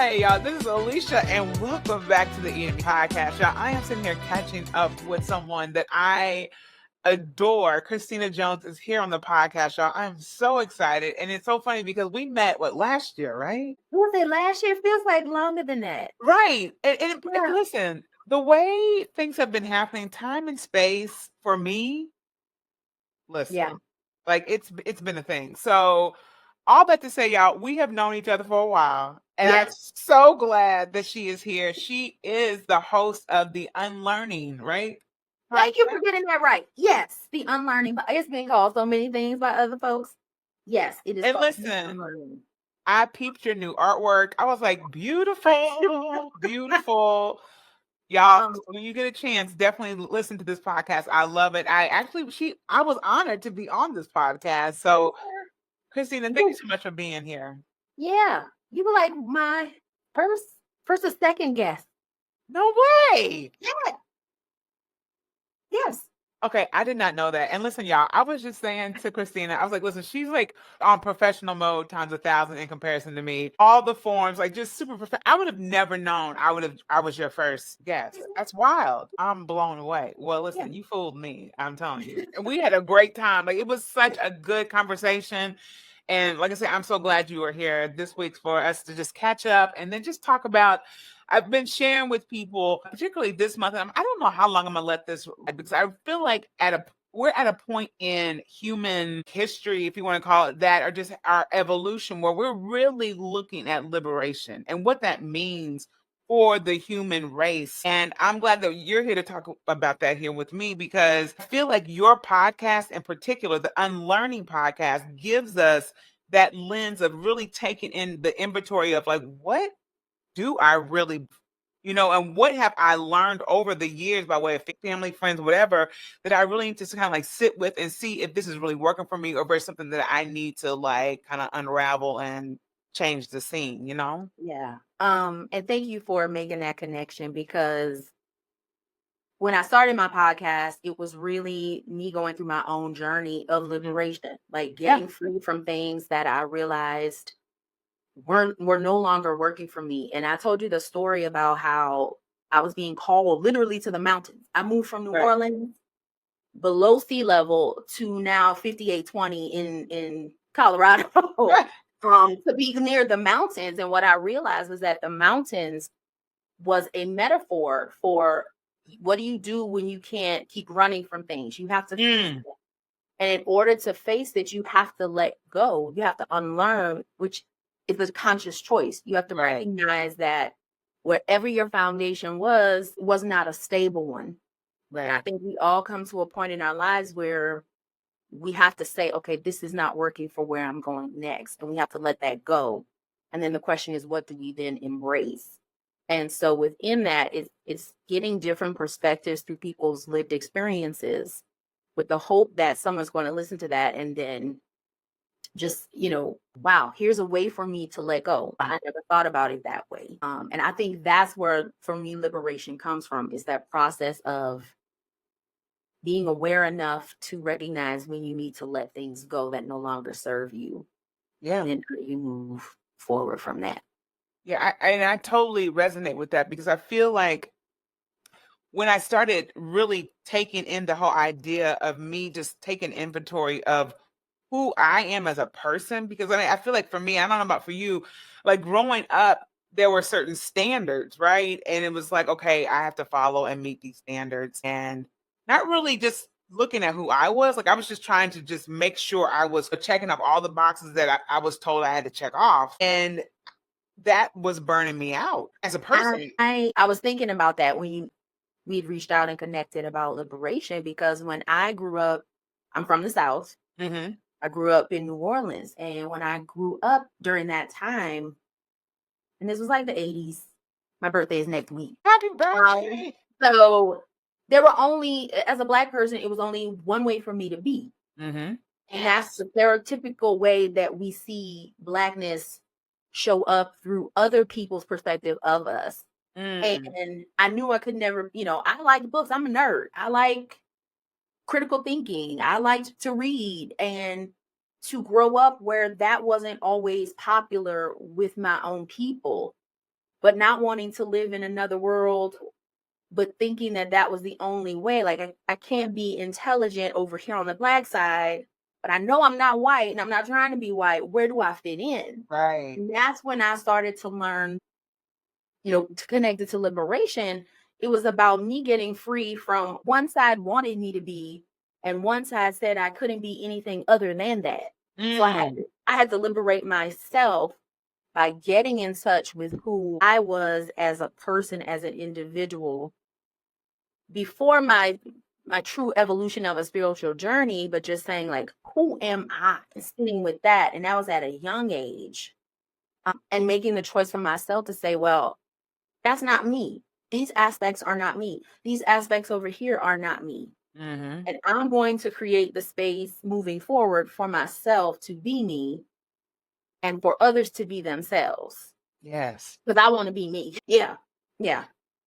Hey, y'all, this is Alicia, and welcome back to the EM podcast. Y'all, I am sitting here catching up with someone that I adore. Christina Jones is here on the podcast, y'all. I'm so excited. And it's so funny because we met, last year, right? Was it last year? Feels like longer than that. Right. And Yeah. listen, the way things have been happening, time and space for me, listen, Yeah. it's been a thing. So all that to say, y'all, we have known each other for a while, and I'm Yes. so glad that she is here. She is the host of the Unlearning, right? Thank you for getting that right. Yes. The Unlearning. It's been called so many things by other folks. Yes, it is And called the listen, Unlearning. I peeped your new artwork. I was like, beautiful, beautiful. Y'all, when you get a chance, definitely listen to this podcast. I love it. I was honored to be on this podcast. So, Christina, thank you so much for being here. Yeah. You were like my first or second guest. No way. Yeah. Yes. Okay, I did not know that. And listen, y'all, I was just saying to Christina, I was like, listen, she's like on professional mode times 1,000 in comparison to me. All the forms, like just super professional. I would have never known I was your first guest. That's wild. I'm blown away. Well, listen, you fooled me. I'm telling you. And we had a great time. Like it was such a good conversation. And like I said, I'm so glad you were here this week for us to just catch up and then just talk about. I've been sharing with people, particularly this month. I don't know how long I'm gonna let this ride because I feel like we're at a point in human history, if you want to call it that, or just our evolution, where we're really looking at liberation and what that means for the human race. And I'm glad that you're here to talk about that here with me because I feel like your podcast in particular, the Unlearning podcast, gives us that lens of really taking in the inventory of like, what do I really, and what have I learned over the years by way of family, friends, whatever, that I really need to kind of like sit with and see if this is really working for me or if there's something that I need to like kind of unravel and change the scene, Yeah. And thank you for making that connection because when I started my podcast, it was really me going through my own journey of liberation, like getting free from things that I realized were no longer working for me. And I told you the story about how I was being called literally to the mountains. I moved from New Orleans below sea level to now 5820 in Colorado to be near the mountains. And what I realized was that the mountains was a metaphor for what do you do when you can't keep running from things? You have to face it. And in order to face it, you have to let go. You have to unlearn, which is a conscious choice. You have to recognize that wherever your foundation was not a stable one. Right. I think we all come to a point in our lives where we have to say, okay, this is not working for where I'm going next. And we have to let that go. And then the question is, what do we then embrace? And so within that, it's getting different perspectives through people's lived experiences with the hope that someone's going to listen to that and then just, wow, here's a way for me to let go. I never thought about it that way. And I think that's where, for me, liberation comes from, is that process of being aware enough to recognize when you need to let things go that no longer serve you. Yeah. And then you move forward from that. Yeah, I totally resonate with that because I feel like when I started really taking in the whole idea of me just taking inventory of who I am as a person, because I feel like for me, I don't know about for you, like growing up, there were certain standards, right? And it was like, okay, I have to follow and meet these standards and not really just looking at who I was. Like I was just trying to just make sure I was checking off all the boxes that I was told I had to check off. And that was burning me out as a person. I was thinking about that when we'd reached out and connected about liberation, because when I grew up, I'm from the South. Mm-hmm. I grew up in New Orleans. And when I grew up during that time, and this was like the 80s, my birthday is next week. Happy birthday. So there were only, as a Black person, it was only one way for me to be. Mm-hmm. And that's the stereotypical way that we see Blackness show up through other people's perspective of us. And I knew I could never, I like books. I'm a nerd. I like critical thinking. I liked to read, and to grow up where that wasn't always popular with my own people but not wanting to live in another world, but thinking that that was the only way. Like, I can't be intelligent over here on the Black side, but I know I'm not white and I'm not trying to be white. Where do I fit in? Right. And that's when I started to learn, to connect it to liberation. It was about me getting free from one side wanted me to be, and one side said I couldn't be anything other than that. So I had to liberate myself by getting in touch with who I was as a person, as an individual, before my true evolution of a spiritual journey, but just saying, like, who am I? And sitting with that. And that was at a young age. And making the choice for myself to say, well, that's not me. These aspects are not me. These aspects over here are not me. And I'm going to create the space moving forward for myself to be me and for others to be themselves. Yes. Because I want to be me. Yeah. Yeah.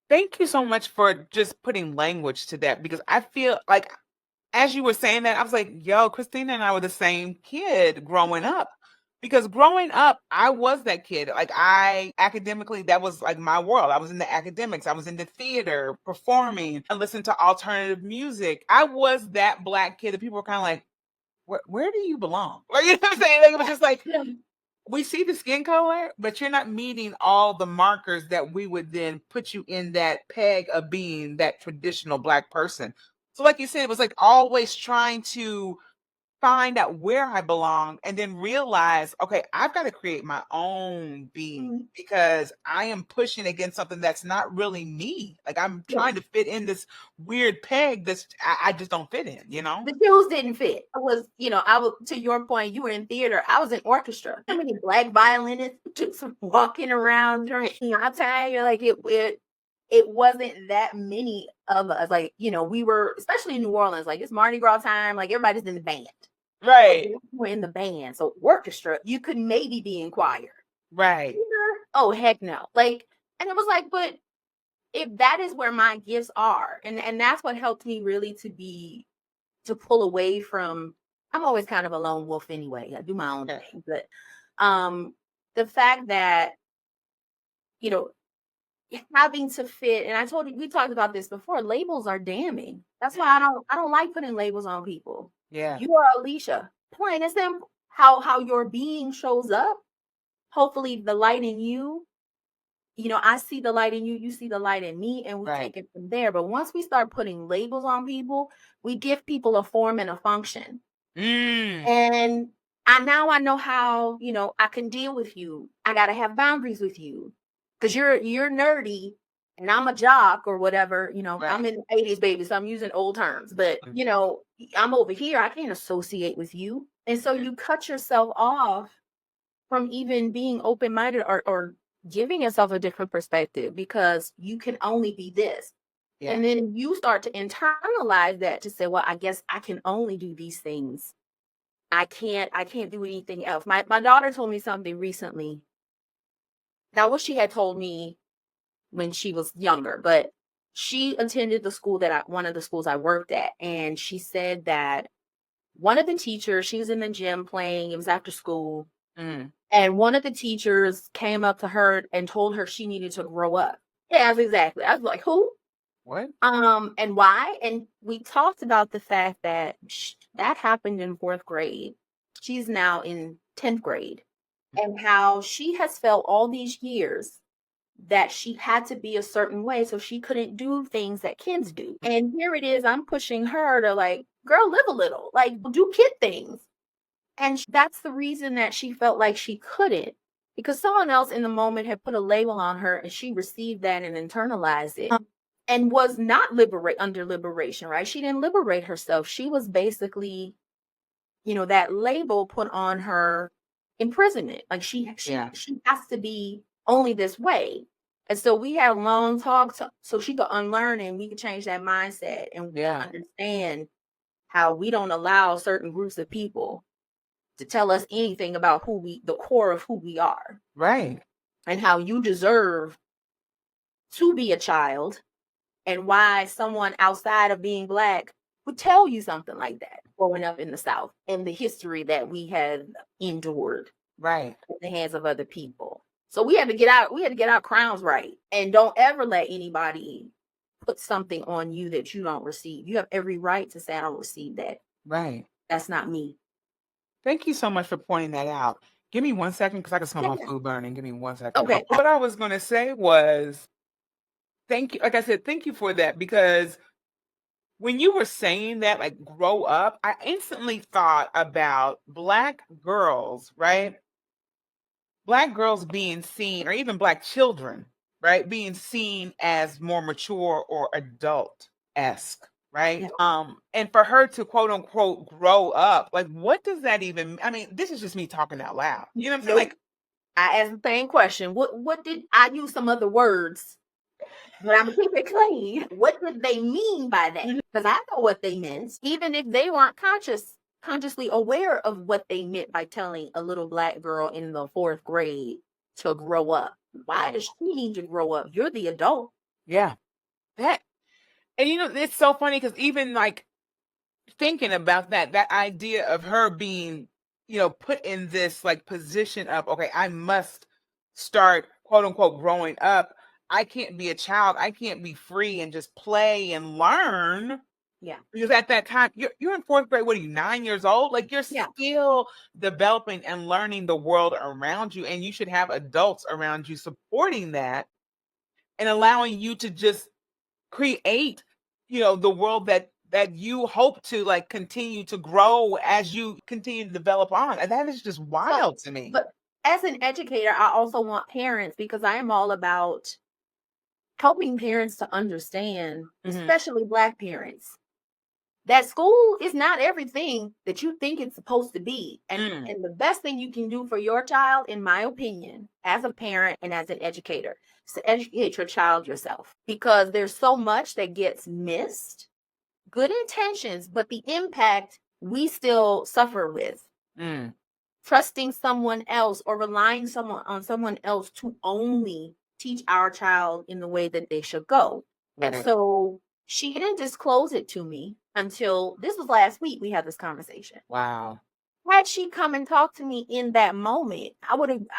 Thank you so much for just putting language to that, because I feel like as you were saying that, I was like, yo, Christina and I were the same kid growing up. Because growing up, I was that kid. Like, I academically, that was like my world. I was in the academics, I was in the theater, performing, and listening to alternative music. I was that Black kid that people were kind of like, where do you belong? Like, you know what I'm saying? Like, it was just like, we see the skin color, but you're not meeting all the markers that we would then put you in that peg of being that traditional Black person. So like you said, it was like always trying to find out where I belong and then realize, okay, I've got to create my own being because I am pushing against something that's not really me. Like, I'm trying to fit in this weird peg that's I just don't fit in, you know? The shoes didn't fit. I was, to your point, you were in theater. I was in orchestra. How many Black violinists just walking around during my time? You're like, it wasn't that many of us. Like, we were, especially in New Orleans, like, it's Mardi Gras time. Like, everybody's in the band. Right. We're in the band. So orchestra, you could maybe be in choir. Right. Oh, heck no. Like, and it was like, but if that is where my gifts are, and that's what helped me really to pull away from, I'm always kind of a lone wolf anyway. I do my own thing. But the fact that, having to fit, and I told you, we talked about this before, labels are damning. That's why I don't like putting labels on people. Yeah. You are Alicia. Plain and simple. How your being shows up. Hopefully the light in you, I see the light in you, you see the light in me, and we take it from there. But once we start putting labels on people, we give people a form and a function. And I know how, I can deal with you. I got to have boundaries with you because you're nerdy and I'm a jock or whatever. I'm in the 80s, baby, so I'm using old terms. But, I'm over here. I can't associate with you. And so you cut yourself off from even being open-minded or giving yourself a different perspective because you can only be this. Yeah. And then you start to internalize that to say, well, I guess I can only do these things. I can't do anything else. My daughter told me something recently. Now, what she had told me when she was younger, but she attended one of the schools I worked at. And she said that one of the teachers, she was in the gym playing, it was after school. And one of the teachers came up to her and told her she needed to grow up. Yeah, exactly. I was like, who? What? And why? And we talked about the fact that that happened in 4th grade. She's now in 10th grade. And how she has felt all these years that she had to be a certain way so she couldn't do things that kids do. And here it is, I'm pushing her to, like, girl, live a little, like, do kid things. And that's the reason that she felt like she couldn't, because someone else in the moment had put a label on her and she received that and internalized it and was not under liberation, right? She didn't liberate herself. She was basically, that label put on her imprisonment. Like she has to be only this way. And so we had long talks so she could unlearn and we could change that mindset and understand how we don't allow certain groups of people to tell us anything about the core of who we are. Right. And how you deserve to be a child and why someone outside of being Black would tell you something like that growing up in the South and the history that we have endured at the hands of other people. So we had to get our crowns right. And don't ever let anybody put something on you that you don't receive. You have every right to say, I don't receive that. Right. That's not me. Thank you so much for pointing that out. Give me 1 second because I can smell my Yeah. food burning. Give me 1 second. Okay. What I was going to say was thank you. Like I said, thank you for that because when you were saying that, like grow up, I instantly thought about Black girls, right? Black girls being seen, or even Black children, right? Being seen as more mature or adult-esque, right? Yeah. And for her to quote unquote grow up, like what does that even I mean, this is just me talking out loud. You know what I'm saying? Nope. Like, I asked the same question. What did I use some other words? But I'm gonna keep it clean. What did they mean by that? Because I know what they meant, even if they weren't consciously aware of what they meant by telling a little Black girl in the 4th grade to grow up. Why does she need to grow up? You're the adult. yeah. That and it's so funny because even like thinking about that idea of her being, put in this like position of, okay, I must start quote unquote growing up. I can't be a child. I can't be free and just play and learn. Yeah. Because at that time, you're in 4th grade. What are you, 9 years old? Like you're Yeah. still developing and learning the world around you, and you should have adults around you supporting that and allowing you to just create, the world that you hope to like continue to grow as you continue to develop on. And that is just wild to me. But as an educator, I also want parents, because I am all about helping parents to understand, especially Black parents, that school is not everything that you think it's supposed to be. And the best thing you can do for your child, in my opinion, as a parent and as an educator, is to educate your child yourself, because there's so much that gets missed. Good intentions, but the impact we still suffer with. Trusting someone else or relying on someone else to only teach our child in the way that they should go. And so she didn't disclose it to me until this was last week. We had this conversation. Wow. Had she come and talked to me in that moment,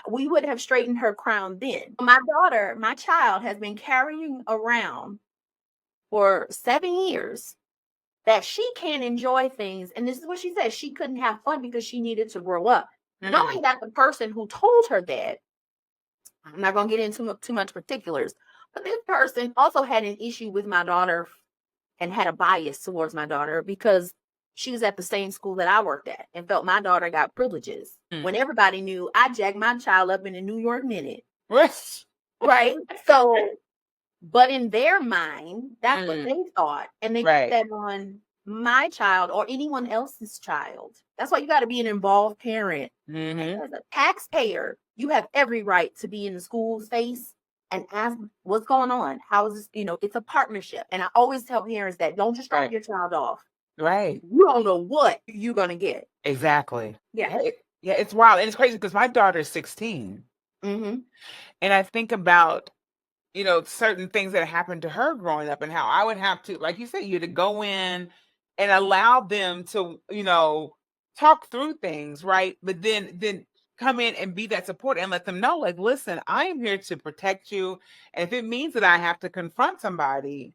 we would have straightened her crown then. My child has been carrying around for 7 years that she can't enjoy things. And this is what she said. She couldn't have fun because she needed to grow up. Knowing that the person who told her that, I'm not going to get into too much particulars, but this person also had an issue with my daughter and had a bias towards my daughter because she was at the same school that I worked at and felt my daughter got privileges. When everybody knew I jacked my child up in a New York minute. Right? So, but in their mind, that's what they thought. And they put that on my child or anyone else's child. That's why you got to be an involved parent. As a taxpayer, you have every right to be in the school space and ask what's going on. How is this? It's a partnership. And I always tell parents that don't just drop your child off. Right. You don't know what you're going to get. Exactly. Yeah. Yeah, it's wild. And it's crazy because my daughter is 16. And I think about certain things that happened to her growing up and how I would have to, like you said, you had to go in and allow them to, talk through things, right? But then come in and be that support and let them know, like, listen, I am here to protect you. And if it means that I have to confront somebody,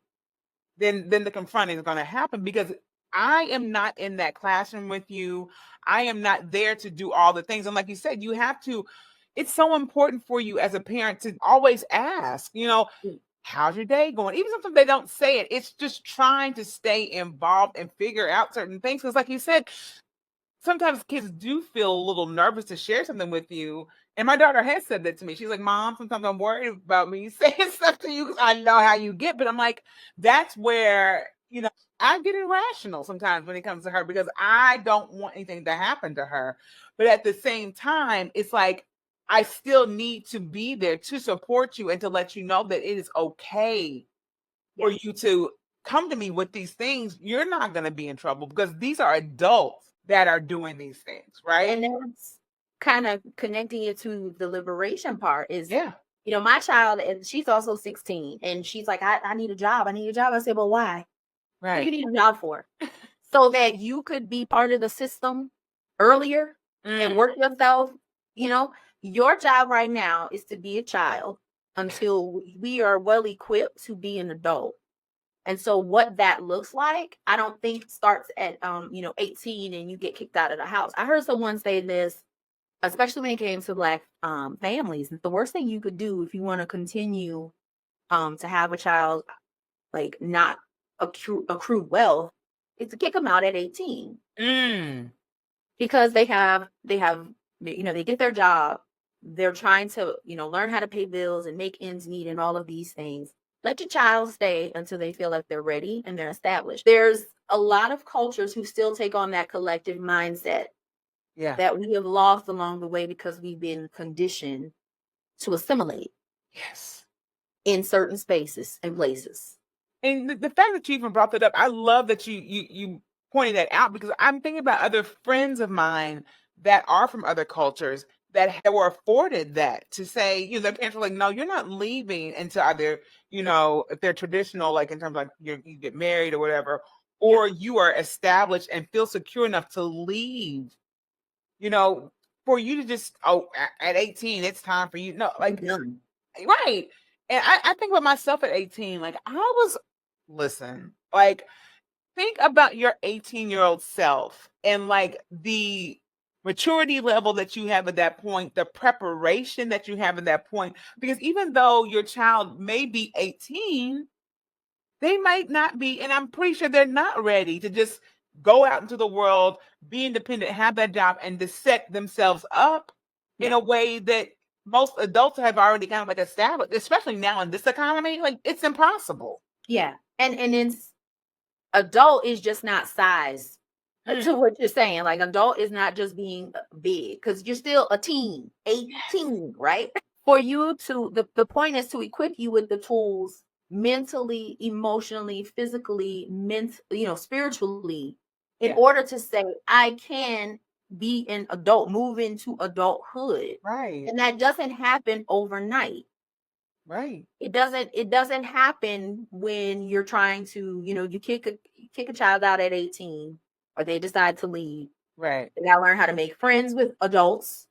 then the confronting is going to happen because I am not in that classroom with you. I am not there to do all the things. And like you said, it's so important for you as a parent to always ask, how's your day going? Even sometimes they don't say it. It's just trying to stay involved and figure out certain things. Because like you said, sometimes kids do feel a little nervous to share something with you. And my daughter has said that to me. She's like, Mom, sometimes I'm worried about me saying stuff to you because I know how you get. But I'm like, that's where, I get irrational sometimes when it comes to her because I don't want anything to happen to her. But at the same time, it's like, I still need to be there to support you and to let you know that it is okay for you to come to me with these things. You're not going to be in trouble because these are adults that are doing these things, right? And that's kind of connecting it to the liberation part is, my child, and she's also 16, and she's like, I need a job. I need a job. I said, well, why? What do you need a job for? So that you could be part of the system earlier and work yourself, Your job right now is to be a child until we are well equipped to be an adult. And so what that looks like, I don't think starts at 18 and you get kicked out of the house. I heard someone say this, especially when it came to Black families. The worst thing you could do if you want to continue to have a child, like not accrue wealth, is to kick them out at 18. Because they get their job, they're trying to learn how to pay bills and make ends meet and all of these things. Let your child stay until they feel like they're ready and they're established. There's a lot of cultures who still take on that collective mindset that we have lost along the way because we've been conditioned to assimilate. Yes. In certain spaces and places. And the fact that you even brought that up, I love that you pointed that out, because I'm thinking about other friends of mine that are from other cultures that were afforded that, to say, their parents were like, no, you're not leaving until either, if they're traditional, like in terms of like you get married or whatever, or you are established and feel secure enough to leave, for you to just, at 18, it's time for you. No, like, right. And I think about myself at 18, like listen, like, think about your 18-year-old self and like the maturity level that you have at that point, the preparation that you have at that point. Because even though your child may be 18, they might not be, and I'm pretty sure they're not ready to just go out into the world, be independent, have that job, and to set themselves up in a way that most adults have already kind of like established, especially now in this economy. Like, it's impossible. Yeah. And it's adult is just not size to what you're saying. Like, adult is not just being big, because you're still a teen, 18, right? For you to, the point is to equip you with the tools mentally, emotionally, physically, spiritually, in order to say, I can be an adult, move into adulthood. Right. And that doesn't happen overnight. Right. It doesn't happen when you're trying to, you kick a child out at 18, or they decide to leave. Right. They gotta learn how to make friends with adults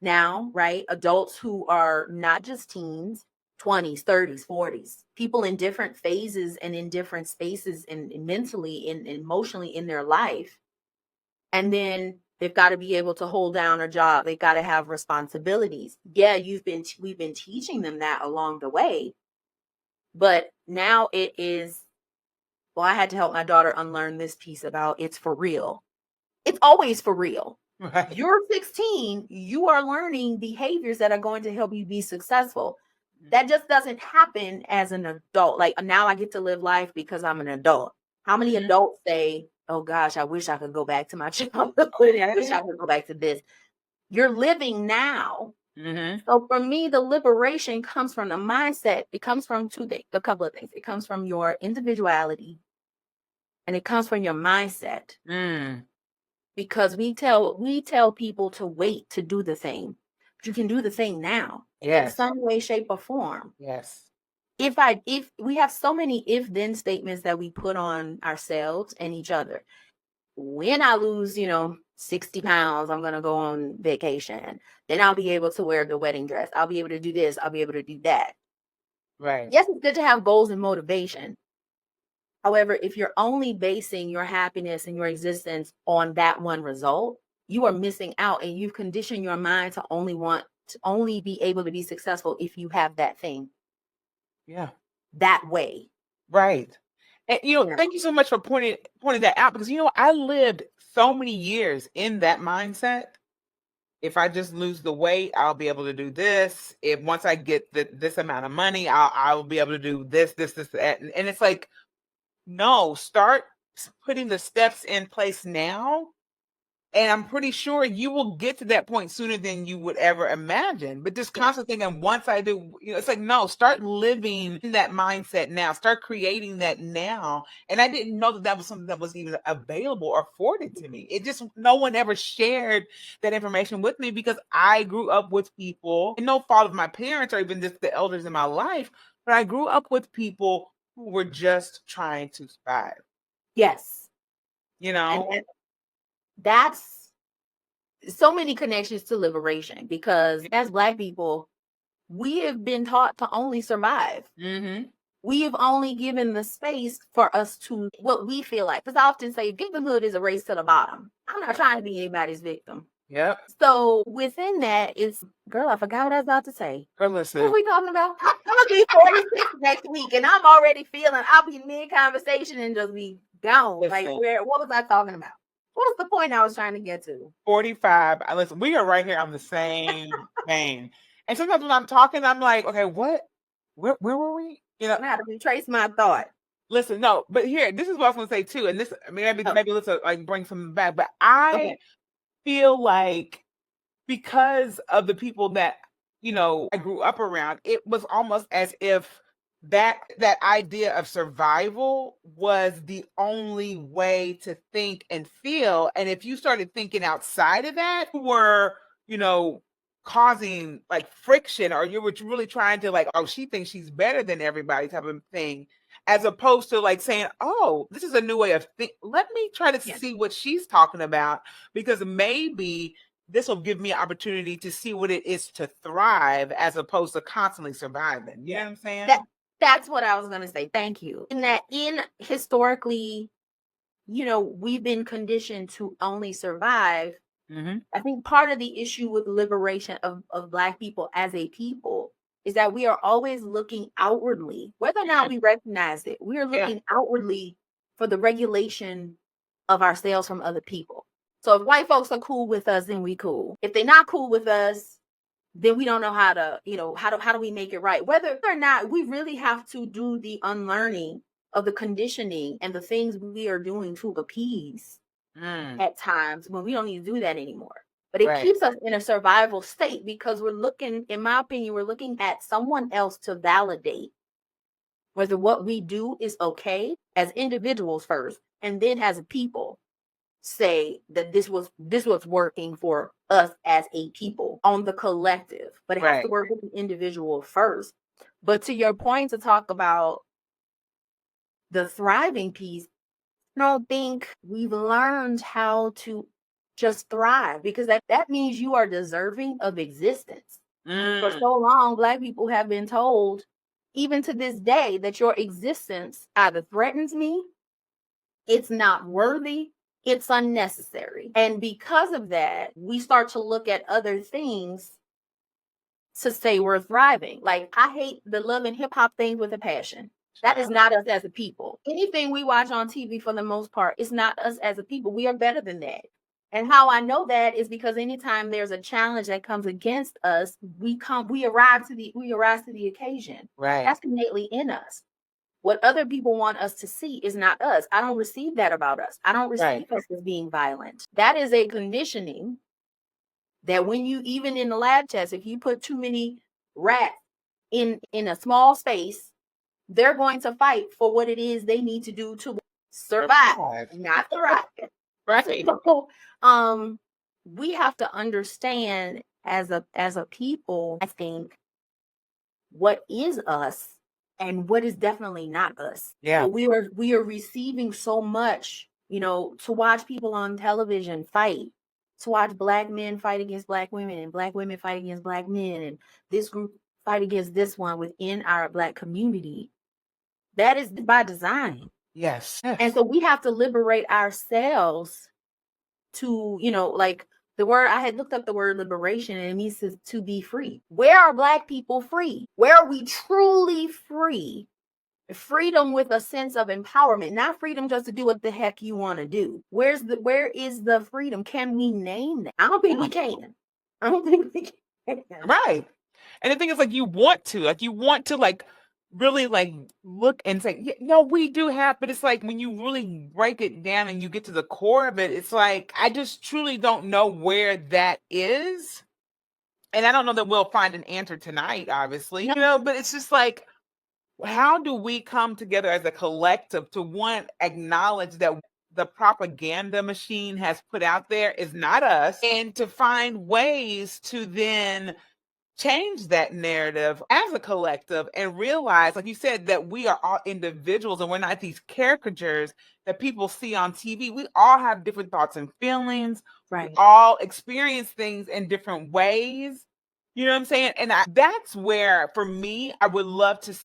now, right? Adults who are not just teens, 20s, 30s, 40s, people in different phases and in different spaces and mentally and emotionally in their life. And then they've got to be able to hold down a job. They've got to have responsibilities. Yeah, we've been teaching them that along the way. But now it is, well, I had to help my daughter unlearn this piece about it's for real. It's always for real. Right. You're 16, you are learning behaviors that are going to help you be successful. That just doesn't happen as an adult. Like, now I get to live life because I'm an adult. How many adults say, oh gosh, I wish I could go back to my childhood. I wish I could go back to this. You're living now. So for me, the liberation comes from the mindset. It comes from a couple of things. It comes from your individuality, and it comes from your mindset. Because we tell people to wait to do the thing, but you can do the thing now. In some way, shape, or form. Yes. If we have so many if-then statements that we put on ourselves and each other. When I lose, 60 pounds, I'm going to go on vacation. Then I'll be able to wear the wedding dress. I'll be able to do this. I'll be able to do that. Right. Yes, it's good to have goals and motivation. However, if you're only basing your happiness and your existence on that one result, you are missing out, and you've conditioned your mind to only be able to be successful if you have that thing. Yeah. That way. Right. And thank you so much for pointing that out, because I lived so many years in that mindset. If I just lose the weight, I'll be able to do this. If once I get this amount of money, I'll be able to do this, that. And it's like, no, start putting the steps in place now. And I'm pretty sure you will get to that point sooner than you would ever imagine. But just constantly thinking, once I do, it's like, no, start living in that mindset now. Start creating that now. And I didn't know that was something that was even available or afforded to me. It just, no one ever shared that information with me, because I grew up with people, and no fault of my parents or even just the elders in my life, but I grew up with people who were just trying to survive. Yes. And that's so many connections to liberation, because as Black people, we have been taught to only survive. Mm-hmm. We have only given the space for us to what we feel like. Because I often say victimhood is a race to the bottom. I'm not trying to be anybody's victim. Yep. So within that is, girl, I forgot what I was about to say. Girl, What listen. are we talking about? I'm gonna be 46 next week, and I'm already feeling I'll be mid conversation and just be gone. Like, Listen. what was I talking about? What was the point I was trying to get to? 45. Listen, we are right here on the same vein. And sometimes when I'm talking, I'm like, okay, what? Where were we? You know, I have to retrace my thought. listen, no, but here, this is what I was gonna say too. And this, I mean, maybe let's like bring some back. But I feel like because of the people that, you know, I grew up around, it was almost as if that idea of survival was the only way to think and feel. And if you started thinking outside of that, you were, you know, causing like friction, or you were really trying to like, oh, she thinks she's better than everybody type of thing, as opposed to like saying, oh, this is a new way of think. Let me try to see what she's talking about, because maybe this will give me an opportunity to see what it is to thrive, as opposed to constantly surviving. You know what I'm saying? That's what I was going to say. Thank you. In that, historically, you know, we've been conditioned to only survive. Mm-hmm. I think part of the issue with liberation of Black people as a people is that we are always looking outwardly, whether or not we recognize it. We are looking outwardly for the regulation of ourselves from other people. So if white folks are cool with us, then we cool. If they're not cool with us, then we don't know how to, you know, how do we make it right? Whether or not we really have to do the unlearning of the conditioning and the things we are doing to appease at times when we don't need to do that anymore. But it keeps us in a survival state, because we're looking, in my opinion, we're looking at someone else to validate whether what we do is okay as individuals first, and then as a people say that this was working for us as a people on the collective. But it has to work with the individual first. But to your point, to talk about the thriving piece, I don't think we've learned how to just thrive, because that means you are deserving of existence. For so long, Black people have been told, even to this day, that your existence either threatens me, it's not worthy, it's unnecessary. And because of that, we start to look at other things to say we're thriving. Like, I hate the love and hip hop thing with a passion. That is not us as a people. Anything we watch on TV, for the most part, is not us as a people. We are better than that. And how I know that is because anytime there's a challenge that comes against us, we arise to the occasion. Right. That's innately in us. What other people want us to see is not us. I don't receive that about us. I don't receive us as being violent. That is a conditioning that when you, even in the lab test, if you put too many rats in a small space, they're going to fight for what it is they need to do to survive, not thrive. Right. So, we have to understand as a people, I think, what is us and what is definitely not us. Yeah. So we are receiving so much, you know, to watch people on television fight, to watch Black men fight against Black women, and Black women fight against Black men, and this group fight against this one within our Black community. That is by design. Yes. And so we have to liberate ourselves to, you know, like the word, I had looked up the word liberation, and it means to be free. Where are Black people free? Where are we truly free? Freedom with a sense of empowerment, not freedom just to do what the heck you want to do. Where is the freedom? Can we name that? I don't think we can. I don't think we can. Right. And the thing is, like, you want to like really like look and say, yeah, no, we do have, but it's like when you really break it down and you get to the core of it, it's like, I just truly don't know where that is. And I don't know that we'll find an answer tonight, obviously, you know, but it's just like, how do we come together as a collective to, one, acknowledge that the propaganda machine has put out there is not us, and to find ways to then change that narrative as a collective and realize, like you said, that we are all individuals and we're not these caricatures that people see on TV. We all have different thoughts and feelings. We Right. all experience things in different ways. You know what I'm saying? And that's where, for me, I would love to see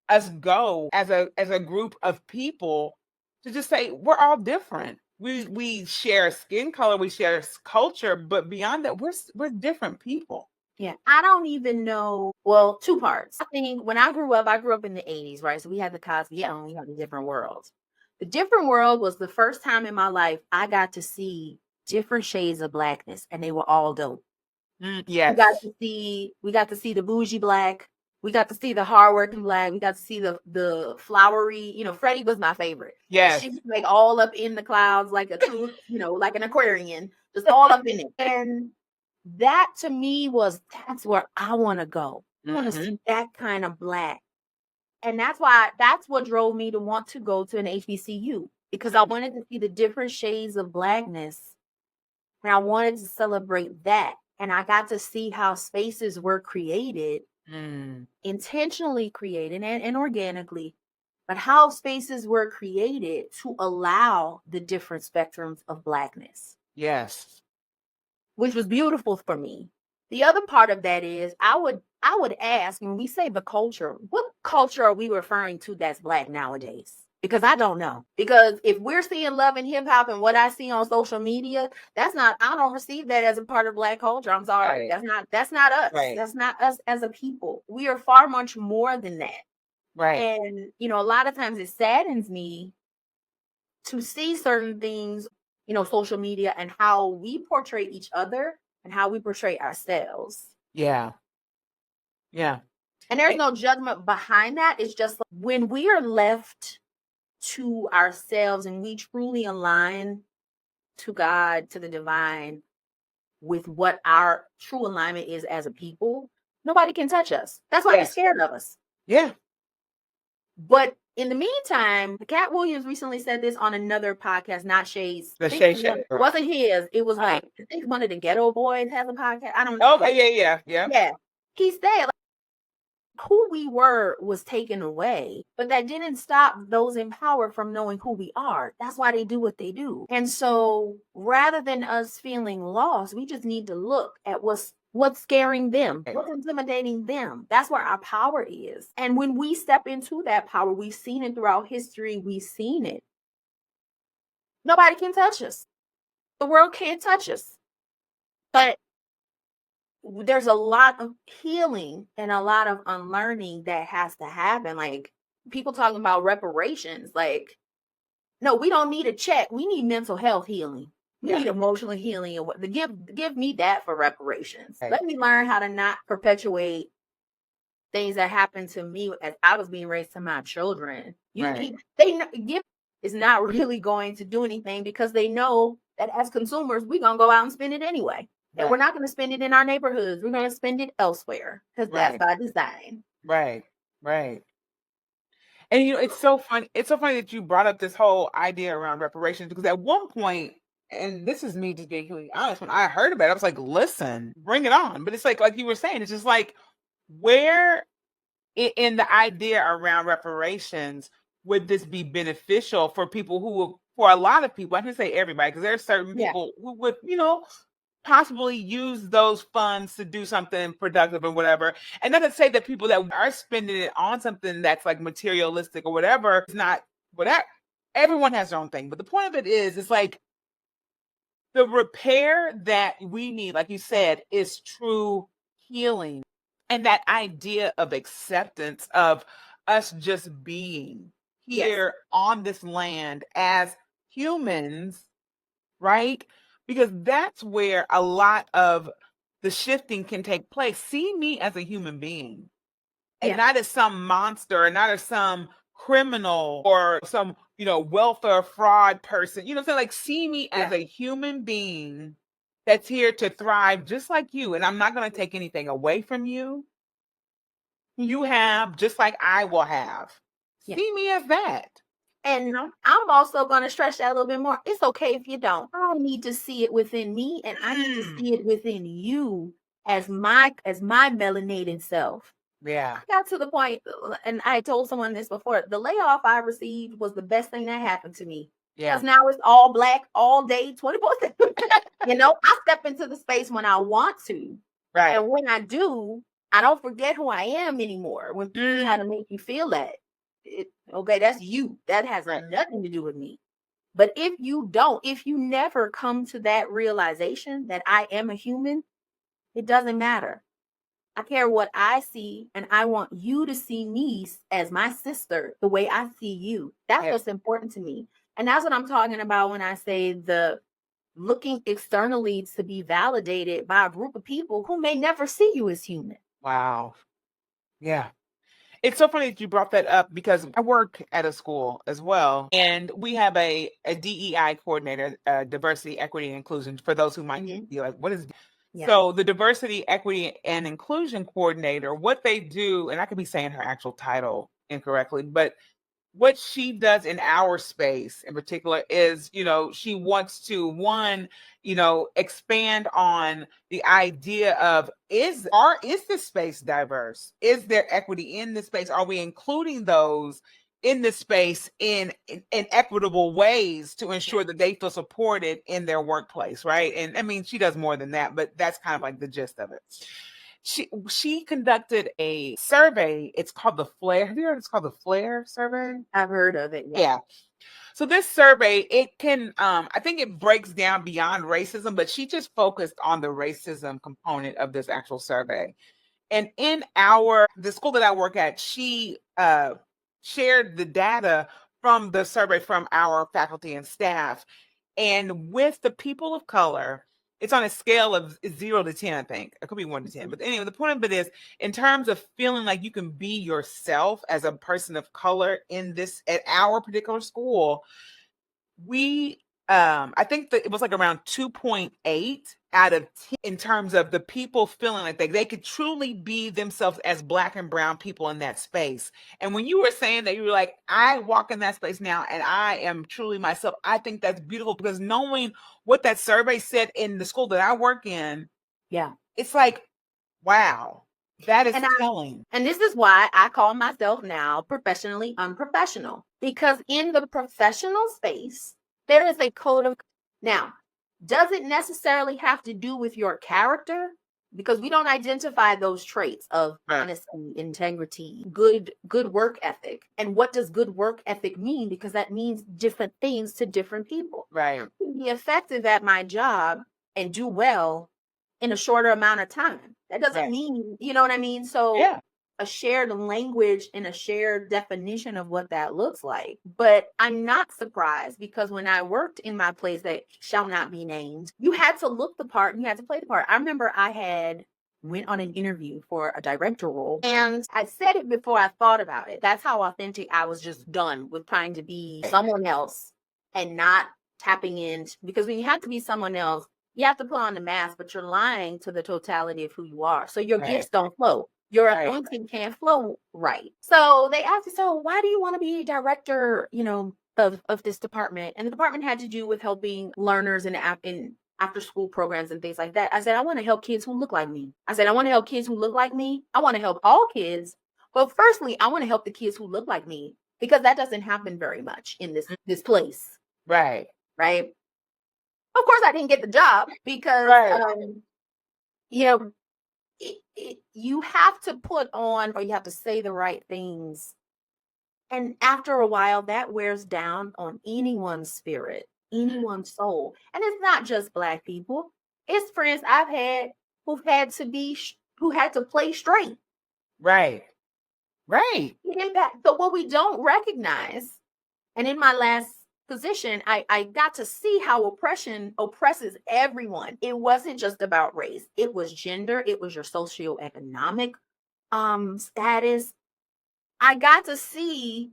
us go as a group of people to just say we're all different. We share skin color, we share culture, but beyond that, we're different people. Yeah, I don't even know. Well, two parts. I think when I grew up in the 80s, right? So we had the Cosby Show, we had the Different Worlds. The Different World was the first time in my life I got to see different shades of blackness, and they were all dope. Yes. We got to see the bougie black. We got to see the hardworking black. We got to see the flowery. Freddie was my favorite. Yes. She was like all up in the clouds, like like an Aquarian, just all up in it. And that to me that's where I want to go. I want to see that kind of black. And that's what drove me to want to go to an HBCU, because I wanted to see the different shades of blackness. And I wanted to celebrate that. And I got to see how spaces were created, intentionally created and organically, but how spaces were created to allow the different spectrums of blackness. Yes. Which was beautiful for me. The other part of that is I would ask, when we say the culture, what culture are we referring to that's black nowadays? Because I don't know. Because if we're seeing love and hip hop and what I see on social media, I don't receive that as a part of black culture. I'm sorry. Right. That's not us. Right. That's not us as a people. We are far much more than that. Right. And, a lot of times it saddens me to see certain things, social media, and how we portray each other and how we portray ourselves. Yeah. Yeah. And there's no judgment behind that. It's just like, when we are left to ourselves and we truly align to God, to the divine, with what our true alignment is as a people, nobody can touch us. That's why they're scared of us. Yeah. But in the meantime, Cat Williams recently said this on another podcast, not Shades. The Shade. It wasn't his. It was like, I think one of the Ghetto Boys has a podcast. I don't know. Okay, yeah. Yeah. He said, who we were was taken away, but that didn't stop those in power from knowing who we are. That's why they do what they do. And so rather than us feeling lost, we just need to look at what's scaring them, what's intimidating them. That's where our power is. And when we step into that power, we've seen it throughout history. We've seen it. Nobody can touch us. The world can't touch us. But there's a lot of healing and a lot of unlearning that has to happen. Like, people talking about reparations. Like, no, we don't need a check. We need mental health healing. We need emotional healing. And give me that for reparations. Right. Let me learn how to not perpetuate things that happened to me as I was being raised to my children. Give is not really going to do anything, because they know that as consumers, we're going to go out and spend it anyway. And we're not going to spend it in our neighborhoods. We're going to spend it elsewhere, because that's by design. Right. And it's so funny. It's so funny that you brought up this whole idea around reparations, because at one point, and this is me just being completely honest, when I heard about it, I was like, listen, bring it on. But it's like you were saying, it's just like, where in the idea around reparations would this be beneficial for people for a lot of people? I can say everybody, because there are certain people who would, possibly use those funds to do something productive or whatever. And not to say that people that are spending it on something that's like materialistic or whatever is not whatever. Everyone has their own thing. But the point of it is, it's like the repair that we need, like you said, is true healing. And that idea of acceptance of us just being here on this land as humans, right? Because that's where a lot of the shifting can take place. See me as a human being, and not as some monster, and not as some criminal or some, welfare fraud person. You know what I'm saying? Like, see me as a human being that's here to thrive just like you. And I'm not going to take anything away from you. You have just like I will have. See me as that. And I'm also going to stretch that a little bit more. It's okay if you don't. I need to see it within me, and I need to see it within you as my melanated self. Yeah. I got to the point, and I told someone this before, the layoff I received was the best thing that happened to me. Yeah. Because now it's all Black all day, 24/7. You know, I step into the space when I want to. Right. And when I do, I don't forget who I am anymore. When people try to make you feel that, okay, that's you. That has nothing to do with me. But if you never come to that realization that I am a human, it doesn't matter. I care what I see, and I want you to see me as my sister the way I see you. That's what's important to me. And that's what I'm talking about when I say the looking externally to be validated by a group of people who may never see you as human. Wow. Yeah. It's so funny that you brought that up because I work at a school as well. And we have a DEI coordinator, diversity, equity, and inclusion, for those who might be like, what is So the diversity, equity, and inclusion coordinator, what they do, and I could be saying her actual title incorrectly, but what she does in our space in particular is, she wants to, one, expand on the idea of is this space diverse? Is there equity in this space? Are we including those in this space in equitable ways to ensure that they feel supported in their workplace, right? And I mean, she does more than that, but that's kind of like the gist of it. She conducted a survey. It's called the FLAIR. Have you heard it's called the FLAIR survey? I've heard of it. Yeah. So this survey, it can, I think it breaks down beyond racism, but she just focused on the racism component of this actual survey. And in the school that I work at, she shared the data from the survey from our faculty and staff. And with the people of color, it's on a scale of 0 to 10, I think. It could be 1 to 10. But anyway, the point of it is, in terms of feeling like you can be yourself as a person of color at our particular school, we I think that it was like around 2.8 out of 10 in terms of the people feeling like they could truly be themselves as Black and brown people in that space. And when you were saying that, you were like, I walk in that space now and I am truly myself. I think that's beautiful, because knowing what that survey said in the school that I work in, it's like, wow, that is telling. And this is why I call myself now professionally unprofessional, because in the professional space, there is a code of. Now, does it necessarily have to do with your character? Because we don't identify those traits of honesty, integrity, good work ethic. And what does good work ethic mean? Because that means different things to different people. Right. I can be effective at my job and do well in a shorter amount of time. That doesn't mean, you know what I mean? So a shared language and a shared definition of what that looks like. But I'm not surprised, because when I worked in my place that shall not be named, you had to look the part and you had to play the part. I remember I went on an interview for a director role, and I said it before I thought about it. That's how authentic I was, just done with trying to be someone else and not tapping in. Because when you have to be someone else, you have to put on the mask, but you're lying to the totality of who you are. So your gifts don't flow. Your anointing can't flow right. So they asked me, so why do you want to be director, of this department? And the department had to do with helping learners in after school programs and things like that. I said, I want to help kids who look like me. I said, I want to help kids who look like me. I want to help all kids. But firstly, I want to help the kids who look like me, because that doesn't happen very much in this place. Right. Right. Of course, I didn't get the job because, you have to put on, or you have to say the right things. And after a while, that wears down on anyone's spirit, anyone's soul. And it's not just Black people. It's friends I've had who had to play straight. Right. Right. So what we don't recognize, and in my last position, I got to see how oppression oppresses everyone. It wasn't just about race. It was gender. It was your socioeconomic status. I got to see,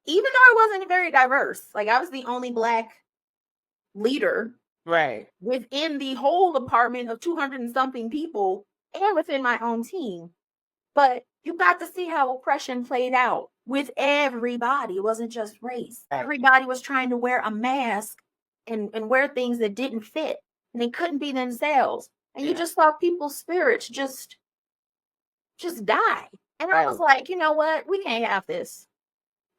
even though I wasn't very diverse, like I was the only Black leader within the whole department of 200 and something people, and within my own team. But you got to see how oppression played out with everybody. It wasn't just race. Everybody was trying to wear a mask and wear things that didn't fit, and they couldn't be themselves. And you just saw people's spirits just die. And I was like, you know what? We can't have this.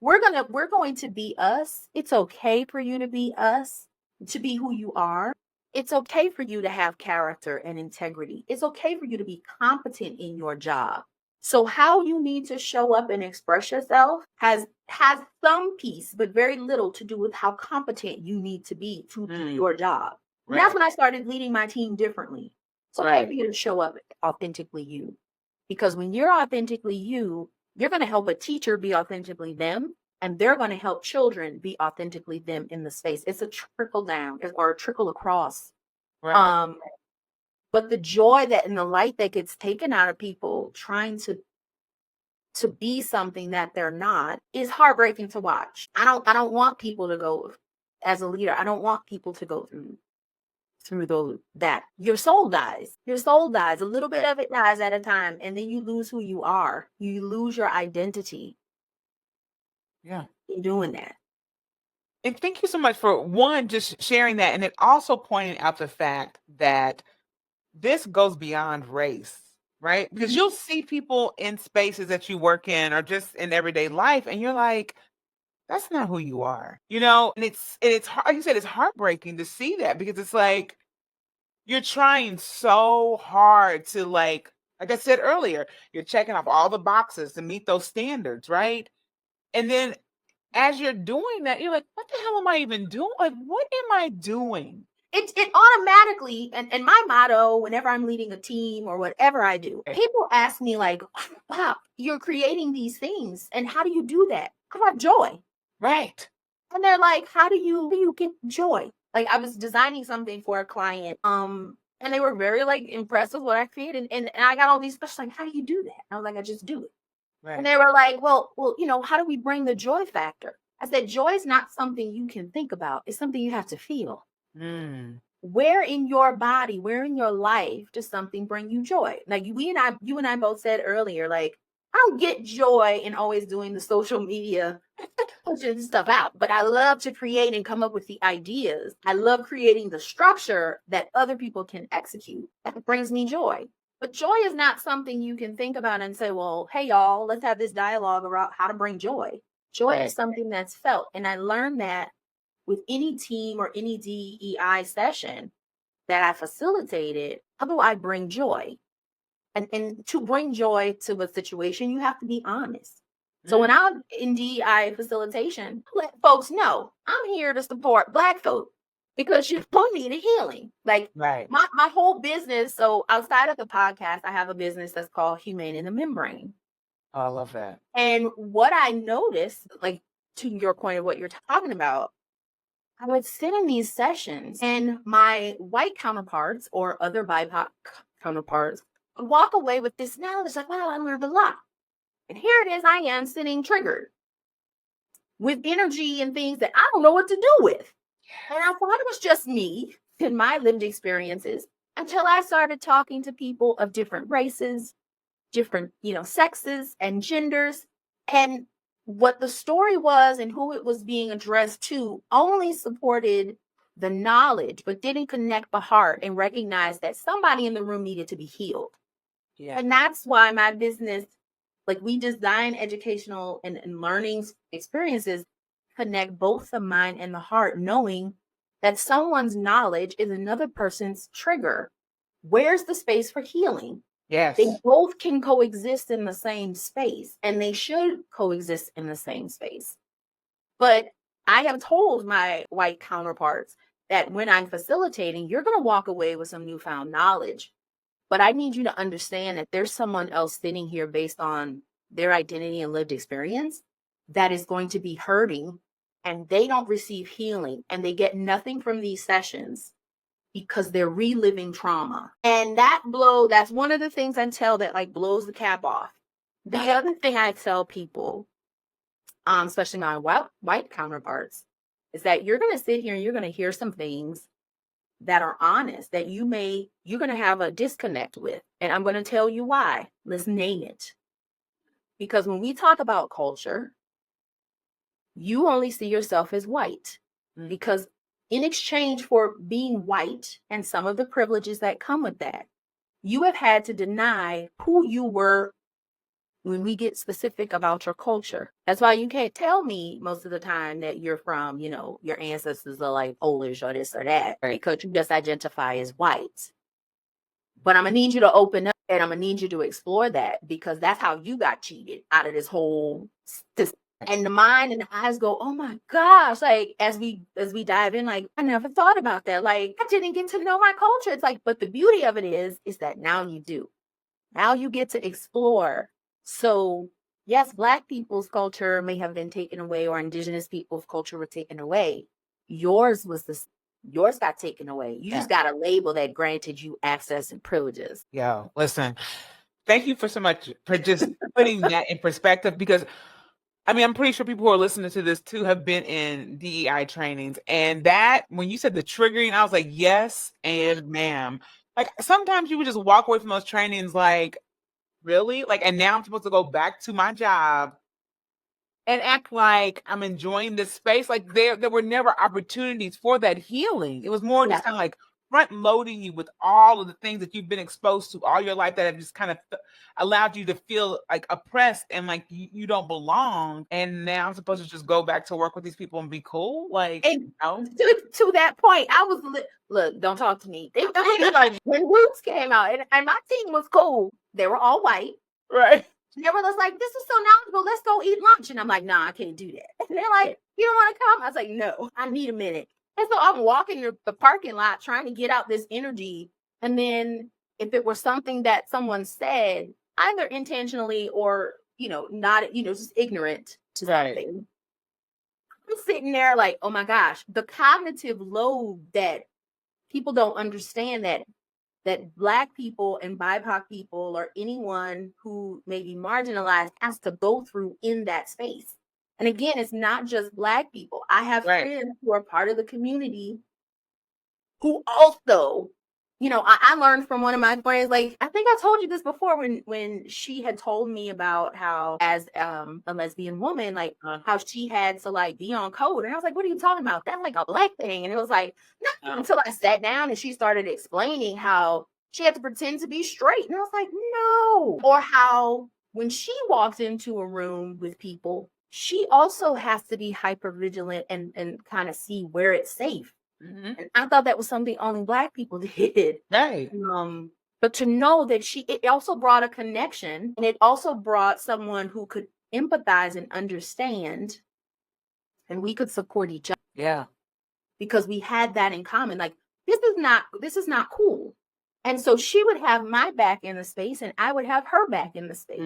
We're going to be us. It's okay for you to be us, to be who you are. It's okay for you to have character and integrity. It's okay for you to be competent in your job. So how you need to show up and express yourself has some piece, but very little to do with how competent you need to be to do your job. And that's when I started leading my team differently. So I for you to show up authentically you. Because when you're authentically you, you're going to help a teacher be authentically them, and they're going to help children be authentically them in the space. It's a trickle down or a trickle across. Right. But the joy that and the light that gets taken out of people trying to be something that they're not is heartbreaking to watch. I don't want people to go, as a leader, I don't want people to go through that. Your soul dies. Your soul dies. A little bit of it dies at a time, and then you lose who you are. You lose your identity. Yeah. In doing that. And thank you so much for one, just sharing that. And then also pointing out the fact that this goes beyond race, right? Because you'll see people in spaces that you work in or just in everyday life, and you're like, that's not who you are, and it's like you said, it's heartbreaking to see that, because it's like, you're trying so hard to like I said earlier, you're checking off all the boxes to meet those standards, right? And then as you're doing that, you're like, what the hell am I even doing? Like, what am I doing? It automatically, and my motto whenever I'm leading a team or whatever I do, people ask me like, wow, you're creating these things, and how do you do that? I have joy. Right. And they're like, how do you get joy? Like, I was designing something for a client, and they were very like impressed with what I created, and I got all these questions like, how do you do that? I was like, I just do it. Right. And they were like, well, how do we bring the joy factor? I said, joy is not something you can think about. It's something you have to feel. Where in your body, where in your life does something bring you joy? Like you and I both said earlier, like, I don't get joy in always doing the social media pushing stuff out, but I love to create and come up with the ideas. I love creating the structure that other people can execute. That brings me joy. But joy is not something you can think about and say, well, hey, y'all, let's have this dialogue about how to bring joy. Joy is something that's felt. And I learned that with any team or any DEI session that I facilitated, how do I bring joy? And to bring joy to a situation, you have to be honest. So when I'm in DEI facilitation, let folks know I'm here to support Black folk because you need a healing. Like my whole business. So outside of the podcast, I have a business that's called Humane in the Membrane. Oh, I love that. And what I noticed, like to your point of what you're talking about, I would sit in these sessions and my white counterparts or other BIPOC counterparts would walk away with this knowledge like, wow, I learned a lot. And here it is, I am sitting triggered with energy and things that I don't know what to do with. And I thought it was just me and my lived experiences until I started talking to people of different races, different, sexes and genders. And what the story was and who it was being addressed to only supported the knowledge, but didn't connect the heart and recognize that somebody in the room needed to be healed. Yeah. And that's why my business, like we design educational and learning experiences, connect both the mind and the heart, knowing that someone's knowledge is another person's trigger. Where's the space for healing? Yes. They both can coexist in the same space, and they should coexist in the same space. But I have told my white counterparts that when I'm facilitating, you're going to walk away with some newfound knowledge. But I need you to understand that there's someone else sitting here based on their identity and lived experience that is going to be hurting, and they don't receive healing, and they get nothing from these sessions because they're reliving trauma. And that's one of the things I tell that like blows the cap off. The other thing I tell people, especially my white counterparts, is that you're going to sit here and you're going to hear some things that are honest that you're going to have a disconnect with. And I'm going to tell you why. Let's name it. Because when we talk about culture, you only see yourself as white because in exchange for being white and some of the privileges that come with that, you have had to deny who you were when we get specific about your culture. That's why you can't tell me most of the time that you're from, your ancestors are like Polish or this or that, Right. because you just identify as white. But I'm going to need you to open up, and I'm going to need you to explore that, because that's how you got cheated out of this whole system. And the mind and the eyes go, oh my gosh, like as we dive in, like, I never thought about that. Like, I didn't get to know my culture. It's like, but the beauty of it is that now you do. Now you get to explore. So yes, Black people's culture may have been taken away, or Indigenous people's culture was taken away. Yours got taken away. You just got a label that granted you access and privileges. Yo, listen, thank you for so much for just putting that in perspective, because I mean, I'm pretty sure people who are listening to this too have been in DEI trainings. And that, when you said the triggering, I was like, yes, and ma'am. Like, sometimes you would just walk away from those trainings like, really? Like, and now I'm supposed to go back to my job and act like I'm enjoying this space. Like, there were never opportunities for that healing. It was more just kind of like front loading you with all of the things that you've been exposed to all your life that have just kind of allowed you to feel like oppressed and like you don't belong. And now I'm supposed to just go back to work with these people and be cool. Like, And to that point, I was look, don't talk to me. Like, when Roots came out, and my team was cool. They were all white. right. And everyone was like, this is so knowledgeable. Let's go eat lunch. And I'm like, nah, I can't do that. And they're like, you don't want to come? I was like, no, I need a minute. And so I'm walking the parking lot trying to get out this energy. And then if it was something that someone said, either intentionally or, not, just ignorant to something, I'm sitting there like, oh my gosh, the cognitive load that people don't understand, that Black people and BIPOC people or anyone who may be marginalized has to go through in that space. And again, it's not just Black people. I have friends who are part of the community who also, I learned from one of my friends, like, I think I told you this before, when she had told me about how, as a lesbian woman, like how she had to like be on code. And I was like, what are you talking about? That's like a Black thing. And it was like, no, until I sat down and she started explaining how she had to pretend to be straight. And I was like, no. Or how when she walks into a room with people, she also has to be hyper vigilant and kind of see where it's safe. And I thought that was something only Black people did. Right. But to know that it also brought a connection, and it also brought someone who could empathize and understand, and we could support each other. Yeah. Because we had that in common. Like, this is not cool. And so she would have my back in the space, and I would have her back in the space.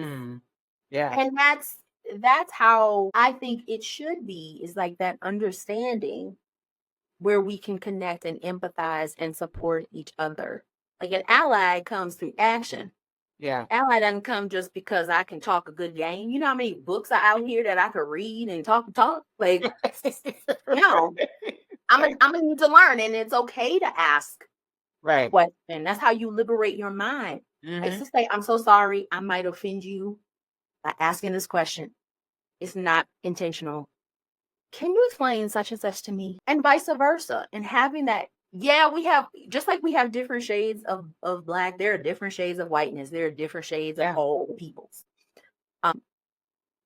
Yeah. And that's how I think it should be, is like that understanding where we can connect and empathize and support each other. Like, an ally comes through action. Yeah. Ally doesn't come just because I can talk a good game. You know how many books are out here that I could read and talk? Like, no. I'm gonna need to learn, and it's okay to ask question. That's how you liberate your mind. Like, to say, I'm so sorry, I might offend you by asking this question. It's not intentional. Can you explain such and such to me? And vice versa. And having that, we have, just like we have different shades of Black, there are different shades of whiteness, there are different shades of all peoples.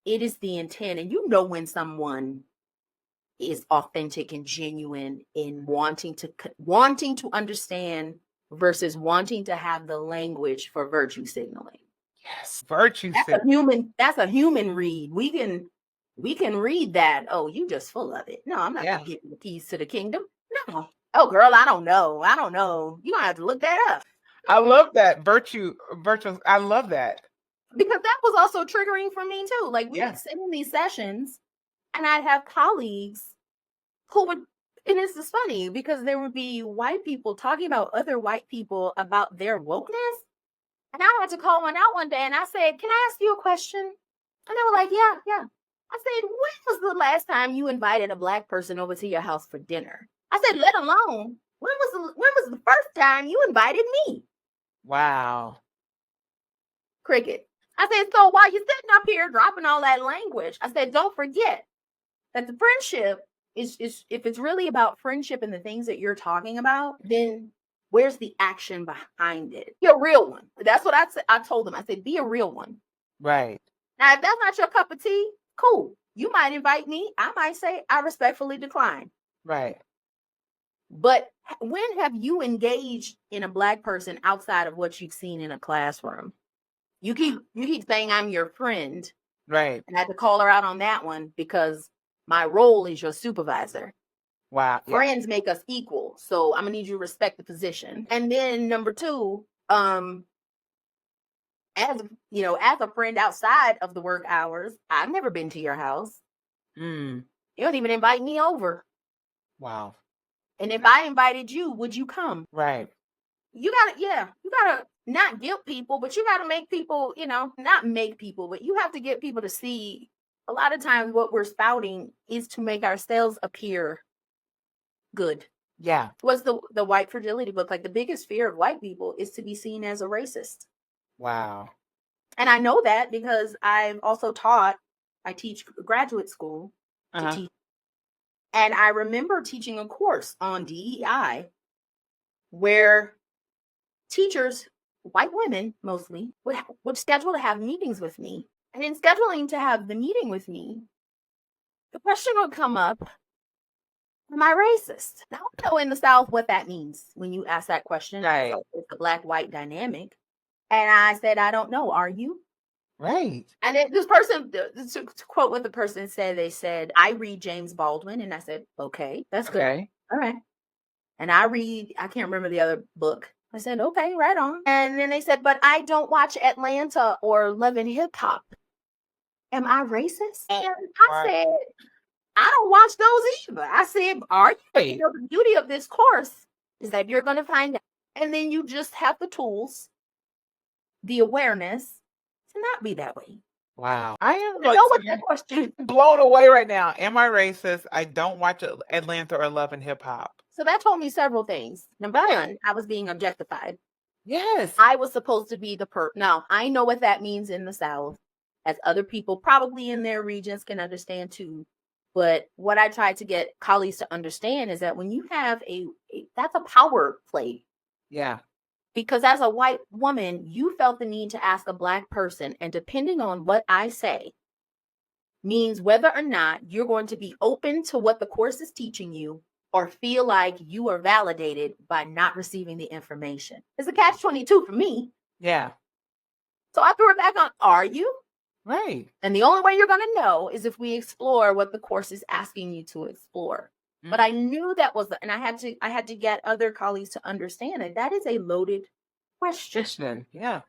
It is the intent, and when someone is authentic and genuine in wanting to understand versus wanting to have the language for virtue signaling. Yes, virtue signaling. That's a human read. We can read that. Oh, you just full of it. No, I'm not gonna give you the keys to the kingdom. No. Oh, girl, I don't know. You don't have to look that up. I love that virtue. I love that, because that was also triggering for me too. Like, we would sit in these sessions, and I'd have colleagues who would, and this is funny because there would be white people talking about other white people about their wokeness. And I had to call one out one day, and I said, can I ask you a question? And they were like, yeah. I said, when was the last time you invited a Black person over to your house for dinner? I said, let alone, when was the first time you invited me? Wow. Cricket. I said, so while you're sitting up here dropping all that language, I said, don't forget that the friendship if it's really about friendship and the things that you're talking about, then where's the action behind it? Be a real one. That's what I told them. I said, be a real one. Right. Now, if that's not your cup of tea, cool. You might invite me. I might say I respectfully decline. Right. But when have you engaged in a Black person outside of what you've seen in a classroom? You keep saying I'm your friend. Right. And I had to call her out on that one because my role is your supervisor. Wow. Yeah. Friends make us equal. So I'm gonna need you to respect the position. And then number two, as as a friend outside of the work hours, I've never been to your house. Mm. You don't even invite me over. Wow. And if I invited you, would you come? Right. You gotta not guilt people, but you gotta make people, not make people, but you have to get people to see a lot of times what we're spouting is to make ourselves appear good. Yeah. What's the white fragility book? Like the biggest fear of white people is to be seen as a racist. Wow. And I know that because I've also I teach graduate school to teach. And I remember teaching a course on DEI where teachers, white women mostly, would schedule to have meetings with me. And in scheduling to have the meeting with me, the question would come up, am I racist? Now, I know in the South what that means when you ask that question. Right. So it's a Black-white dynamic. And I said, I don't know. Are you? Right. And this person, to quote what the person said, they said, I read James Baldwin. And I said, okay, that's good. Okay. All right. And I can't remember the other book. I said, okay, right on. And then they said, but I don't watch Atlanta or Love and Hip Hop. Am I racist? And I said, I don't watch those either. I said, are you? Right. The beauty of this course is that you're going to find out. And then you just have the tools, the awareness to not be that way. Wow. I am know what that question. Blown away right now. Am I racist? I don't watch Atlanta or Love and Hip Hop. So that told me several things. Number one, I was being objectified. Yes. I was supposed to be the Now, I know what that means in the South, as other people probably in their regions can understand too. But what I tried to get colleagues to understand is that when you have that's a power play. Yeah. Because as a white woman, you felt the need to ask a Black person, and depending on what I say, means whether or not you're going to be open to what the course is teaching you or feel like you are validated by not receiving the information. It's a catch-22 for me. Yeah. So I threw it back on, are you? Right. And the only way you're going to know is if we explore what the course is asking you to explore. Mm-hmm. But I knew that was and I had to get other colleagues to understand that is a loaded question. Yeah.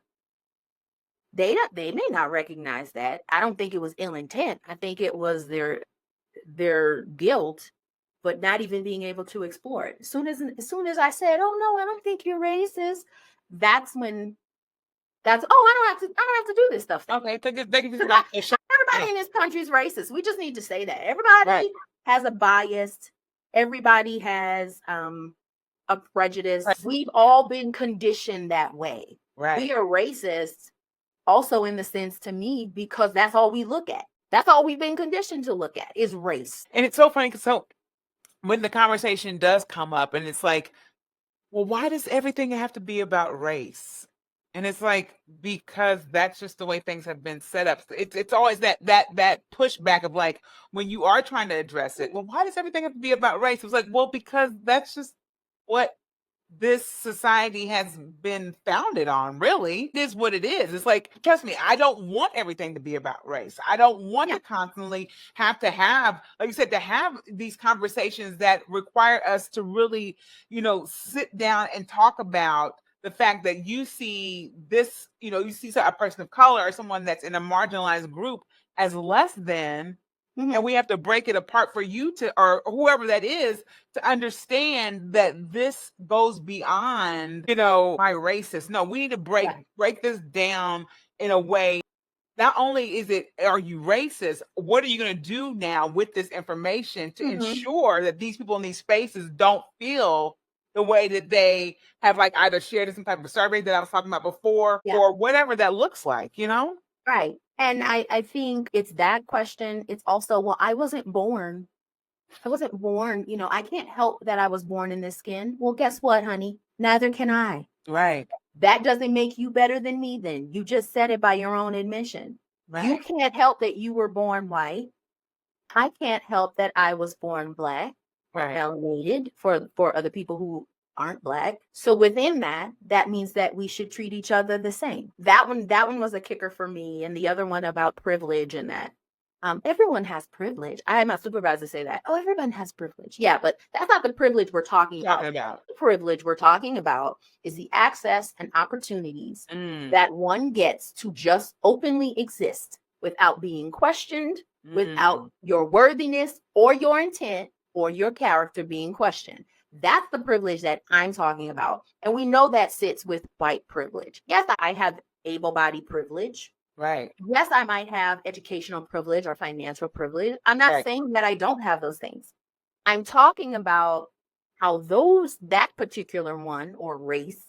They may not recognize that. I don't think it was ill intent. I think it was their guilt, but not even being able to explore it. As soon as I said, "Oh no, I don't think you're racist," I don't have to do this stuff. Okay, everybody in this country is racist. We just need to say that. Everybody has a bias. Everybody has a prejudice. Right. We've all been conditioned that way. Right. We are racist also in the sense to me because that's all we look at. That's all we've been conditioned to look at is race. And it's so funny because when the conversation does come up and it's like, well, why does everything have to be about race? And it's like, because that's just the way things have been set up. It's always that pushback of like, when you are trying to address it, well, why does everything have to be about race? It's like, well, because that's just what this society has been founded on, really. It is what it is. It's like, trust me, I don't want everything to be about race. I don't want to constantly have to have, like you said, to have these conversations that require us to really, sit down and talk about the fact that you see this, you see a person of color or someone that's in a marginalized group as less than, and we have to break it apart for you to, or whoever that is, to understand that this goes beyond, my racist. No, we need to break this down in a way. Not only are you racist, what are you going to do now with this information to ensure that these people in these spaces don't feel the way that they have either shared in some type of survey that I was talking about before or whatever that looks like, Right. And I think it's that question. It's also, well, I wasn't born I wasn't born, I can't help that I was born in this skin. Well, guess what, honey? Neither can I. Right. That doesn't make you better than me then. You just said it by your own admission. You Right. can't help that you were born white. I can't help that I was born black, Right. melanated for other people who aren't black. So within that, that means that we should treat each other the same. That one was a kicker for me, and the other one about privilege and that. Everyone has privilege. I had my supervisor say that. Oh, everyone has privilege. Yeah, but that's not the privilege we're talking about. The privilege we're talking about is the access and opportunities that one gets to just openly exist without being questioned, without your worthiness or your intent or your character being questioned. That's the privilege that I'm talking about. And we know that sits with white privilege. Yes, I have able-bodied privilege. Right. Yes, I might have educational privilege or financial privilege. I'm not saying that I don't have those things. I'm talking about how that particular one or race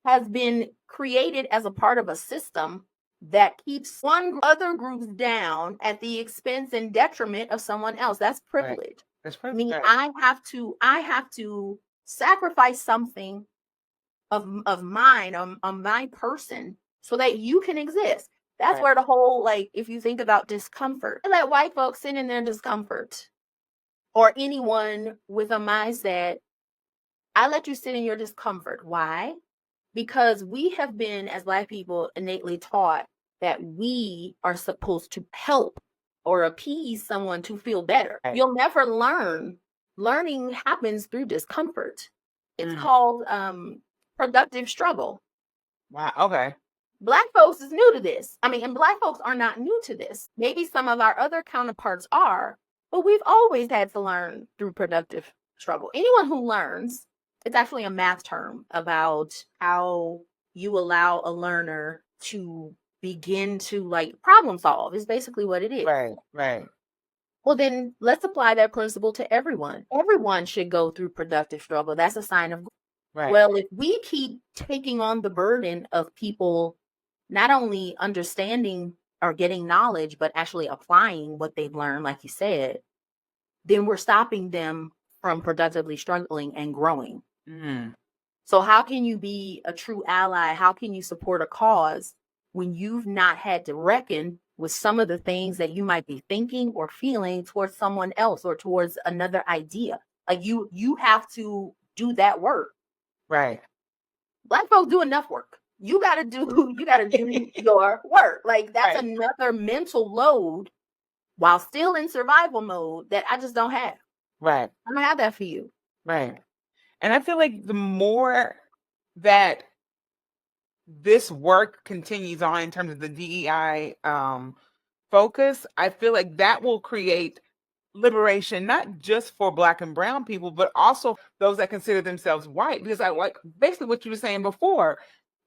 has been created as a part of a system that keeps other groups down at the expense and detriment of someone else. That's privilege. Right. That's I mean, privilege. I have to sacrifice something of mine, on my person, so that you can exist. That's where the whole, like, if you think about discomfort, I let white folks sit in their discomfort, or anyone with a mindset, I let you sit in your discomfort. Why? Because we have been, as Black people, innately taught that we are supposed to help or appease someone to feel better. Right. You'll never learn. Learning happens through discomfort. It's called productive struggle. Wow. Okay. Black folks is new to this. I mean, and Black folks are not new to this. Maybe some of our other counterparts are, but we've always had to learn through productive struggle. Anyone who learns, it's actually a math term about how you allow a learner to begin to, like, problem solve, is basically what it is. Right. Right. Well, then let's apply that principle to everyone. Everyone should go through productive struggle. That's a sign of, Right. well, if we keep taking on the burden of people not only understanding or getting knowledge, but actually applying what they've learned, like you said, then we're stopping them from productively struggling and growing. So how can you be a true ally? How can you support a cause when you've not had to reckon with some of the things that you might be thinking or feeling towards someone else or towards another idea? Like, you have to do that work. Right. Black folks do enough work. You got to do your work. Like, that's another mental load while still in survival mode that I just don't have. Right. I don't have that for you. Right. And I feel like the more that this work continues on in terms of the DEI focus, I feel like that will create liberation, not just for Black and brown people, but also those that consider themselves white. Because I like basically what you were saying before,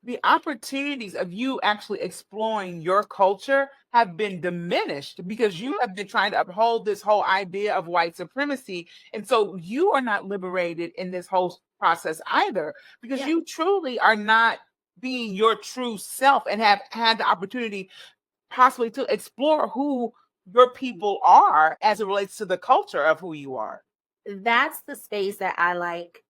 the opportunities of you actually exploring your culture have been diminished because you have been trying to uphold this whole idea of white supremacy. And so you are not liberated in this whole process either, because you truly are not being your true self and have had the opportunity possibly to explore who your people are as it relates to the culture of who you are. That's the space that I like.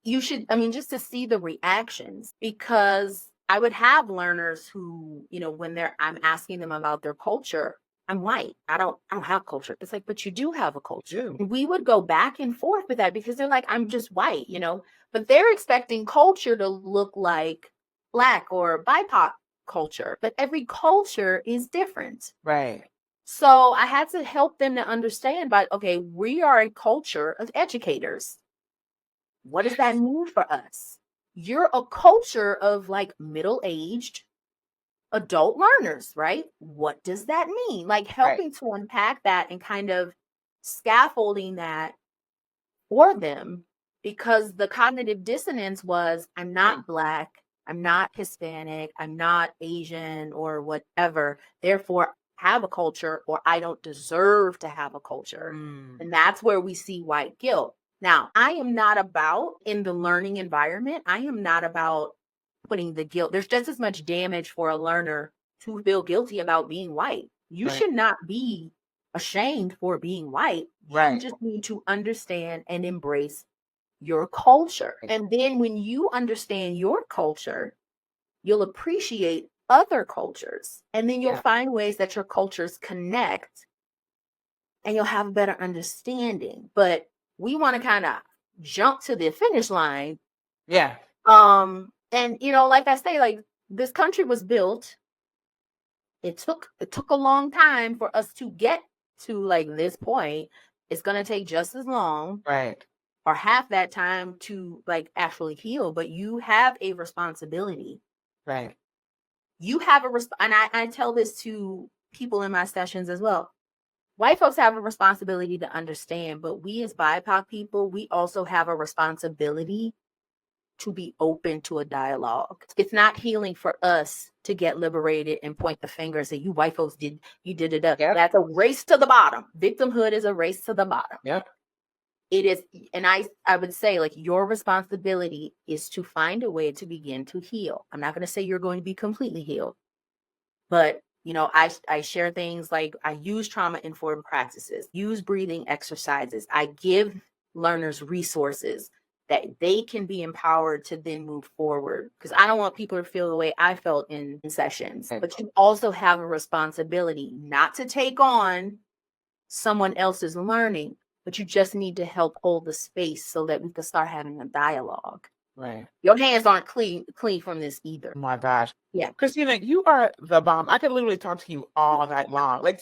You should, I mean, just to see the reactions, because I would have learners who, when I'm asking them about their culture, I'm white. I don't have culture. It's like, but you do have a culture. We would go back and forth with that because they're like, I'm just white, but they're expecting culture to look like Black or BIPOC culture, but every culture is different. Right. So I had to help them to understand okay, we are a culture of educators. What does that mean for us? You're a culture of, like, middle-aged adult learners, right? What does that mean? Like, helping to unpack that and kind of scaffolding that for them, because the cognitive dissonance was, I'm not Black, I'm not Hispanic, I'm not Asian or whatever, therefore have a culture, or I don't deserve to have a culture. And that's where we see white guilt. Now, I am not about, in the learning environment, I am not about putting the guilt. There's just as much damage for a learner to feel guilty about being white. You should not be ashamed for being white. Right. You just need to understand and embrace your culture. And then when you understand your culture, you'll appreciate other cultures. And then you'll find ways that your cultures connect and you'll have a better understanding. But we want to kind of jump to the finish line. Yeah. And like I say, like this country was built. It took a long time for us to get to like this point. It's gonna take just as long. Right. Or half that time to like actually heal, but you have a responsibility. Right. You have and I tell this to people in my sessions as well. White folks have a responsibility to understand, but we as BIPOC people, we also have a responsibility to be open to a dialogue. It's not healing for us to get liberated and point the finger and say, you white folks did it up. Yep. That's a race to the bottom. Victimhood is a race to the bottom. Yep. It is, and I would say like your responsibility is to find a way to begin to heal. I'm not going to say you're going to be completely healed, but I share things like I use trauma-informed practices, use breathing exercises. I give learners resources that they can be empowered to then move forward. Because I don't want people to feel the way I felt in sessions, but you also have a responsibility not to take on someone else's learning, but you just need to help hold the space so that we can start having a dialogue. Right. Your hands aren't clean from this either. Oh my gosh. Yeah. Christina, you are the bomb. I could literally talk to you all night long. Like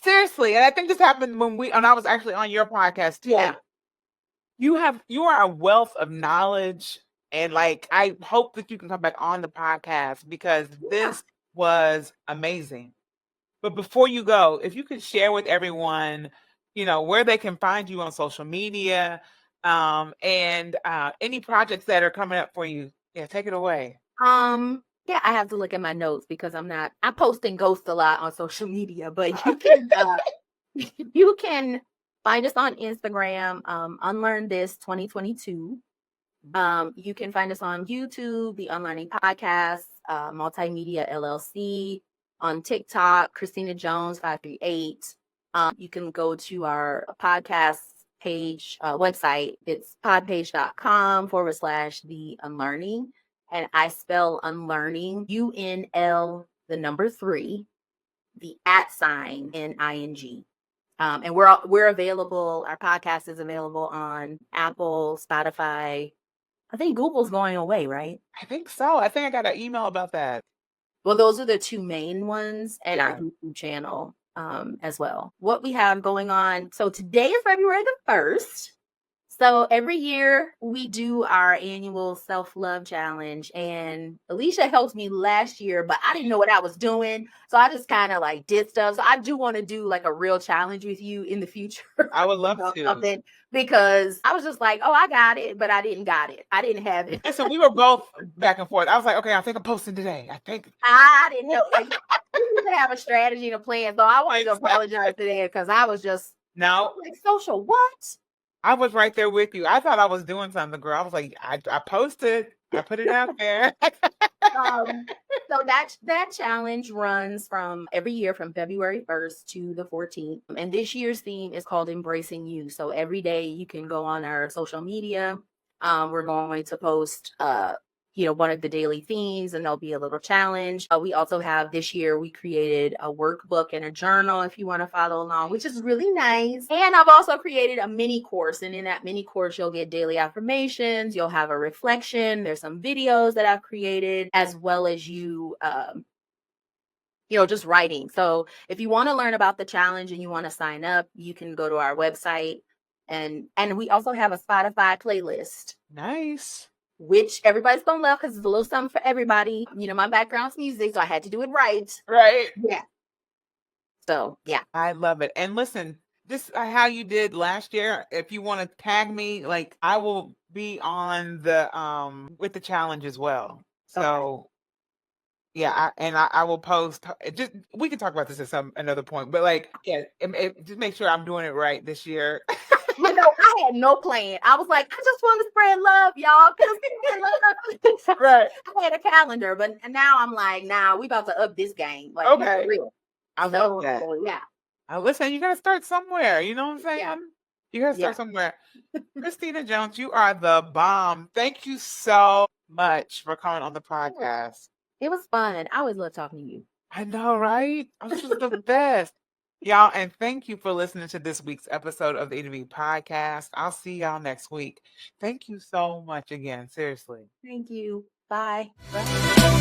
seriously. And I think this happened when I was actually on your podcast too. Yeah. You are a wealth of knowledge. And like, I hope that you can come back on the podcast because this was amazing. But before you go, if you could share with everyone, where they can find you on social media, and any projects that are coming up for you. Yeah, take it away. Yeah, I have to look at my notes because I'm posting ghosts a lot on social media, but you can find us on Instagram, Unlearn This 2022. You can find us on YouTube, the Unlearning Podcast, Multimedia LLC, on TikTok, Christina Jones 538. You can go to our podcast page, website. It's podpage.com/the Unlearning. And I spell unlearning, UNL, the number 3, the @NING. And we're available. Our podcast is available on Apple, Spotify. I think Google's going away, right? I think so. I think I got an email about that. Well, those are the 2 main ones, and our YouTube channel as well. What we have going on. So today is February the 1st. So every year we do our annual self-love challenge, and Alicia helped me last year, but I didn't know what I was doing. So I just kind of like did stuff. So I do want to do like a real challenge with you in the future. I would love to. Something, because I was just like, oh, I got it, but I didn't got it. I didn't have it. And so we were both back and forth. I was like, okay, I think I'm posting today. I didn't know. Like, you need to have a strategy and a plan. So I wanted to apologize today because I was just like, social what? I was right there with you. I thought I was doing something, girl. I was like, I posted. I put it out there. So that challenge runs from every year from February 1st to the 14th. And this year's theme is called Embracing You. So every day you can go on our social media. We're going to post one of the daily themes, and there'll be a little challenge. We also have this year, we created a workbook and a journal if you want to follow along, which is really nice. And I've also created a mini course. And in that mini course, you'll get daily affirmations. You'll have a reflection. There's some videos that I've created, as well as just writing. So if you want to learn about the challenge and you want to sign up, you can go to our website. And we also have a Spotify playlist. Nice. Which everybody's gonna love because it's a little something for everybody. My background's music, so I had to do it right. Right. Yeah. So yeah. I love it. And listen, this how you did last year. If you want to tag me, like I will be on the with the challenge as well. So yeah, I will post. We can talk about this at another point, but like just make sure I'm doing it right this year. I had no plan. I was like, I just want to spread love, y'all. Right. I had a calendar, but now I'm like, we about to up this game. Like, okay. for real. I love that. Yeah. Listen, you got to start somewhere. You know what I'm saying? Yeah. You got to start Yeah. somewhere. Christina Jones, you are the bomb. Thank you so much for coming on the podcast. It was fun. I always love talking to you. I know, right? This was the best. Y'all, and thank you for listening to this week's episode of the Interview Podcast. I'll see y'all next week. Thank you so much again. Seriously. Thank you. Bye. Bye.